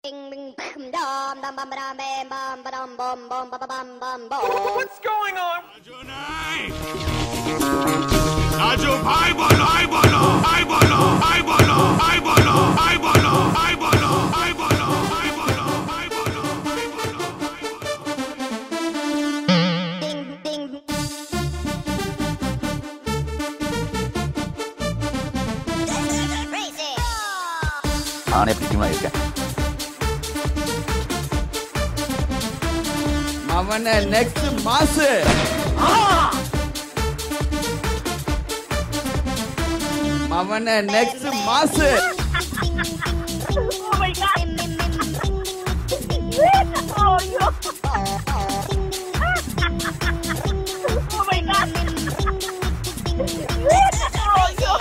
What's going on? Raju bhai bolo, bhai bolo, bhai bolo, bhai bolo, bhai bolo, bhai bolo, bhai bolo, bhai bolo, bhai bolo, bhai bolo, bhai bolo. நானே பிடிக்குமா இருக்கேன். அவன next மாசு அவன next மாசு Oh my god! Oh, yo. Oh my god! Oh, yo.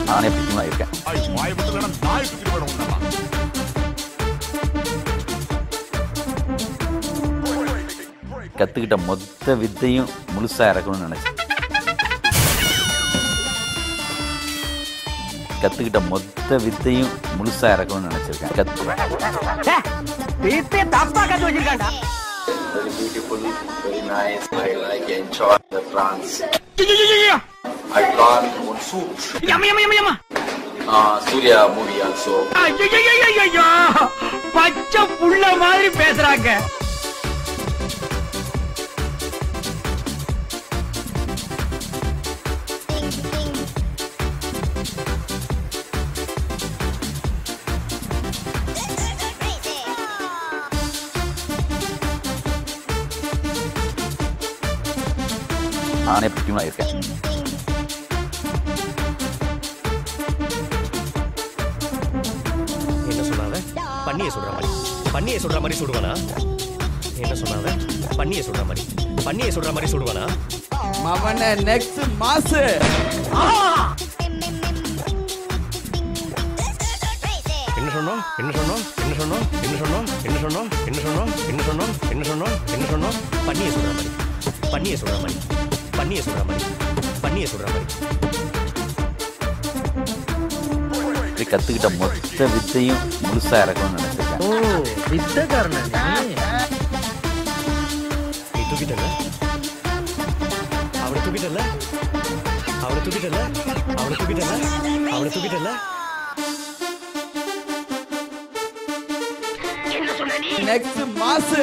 நானே பிடிக்குமா இருக்கேன். வாய் விட்டு நாய் பிடிச்சிட்டு போயிடும் நம்ம. கத்துக்கிட்ட மொத்த வித்தையும் முழுசா இறக்கணும்னு நினைச்சேன். கத்துக்கிட்ட மொத்த வித்தையும் முழுசா இறக்கணும்னு நினைச்சிருக்கேன். Very beautiful, very nice. I like enjoy the France. I got one suit. Surya movie also. பச்சை புள்ள மாதிரி பேசுறாங்க. நானே பிடிக்குமா இருக்கேன். என்ன சொன்னாவ? பண்ணிய சொல்ற மாதிரி பண்ணிய சொல்ற மாதிரி சுடுவானா? என்ன சொன்னாவ? பண்ணிய சொல்ற மாதிரி பண்ணிய சொல்ற மாதிரி சுடுவானா? அவன நெக்ஸ்ட் மாசு என்ன சொன்னோம் என்ன சொன்னோம் என்ன சொன்னோம் என்ன சொன்னோம் என்ன சொன்னோம் என்ன சொன்னோம் என்ன சொன்னோம் என்ன சொன்னோம் என்ன சொன்னோம் பண்ணிய சொல்ற மாதிரி பண்ணிய சொல்ற மாதிரி பண்ணிய சொல்ற மாதிரி பண்ணிய சொல்ற மாதிரி கத்துக்கிட்ட மொத்த வித்தையும் முழுசா இறக்கணும்னு நினைச்சிருக்கேன். நீ தூக்கிட்டல அவளை தூக்கிட்டல அவளை தூக்கிட்டல அவளை தூக்கிட்டல அவளை தூக்கிட்டல நெக்ஸ்ட் மாசு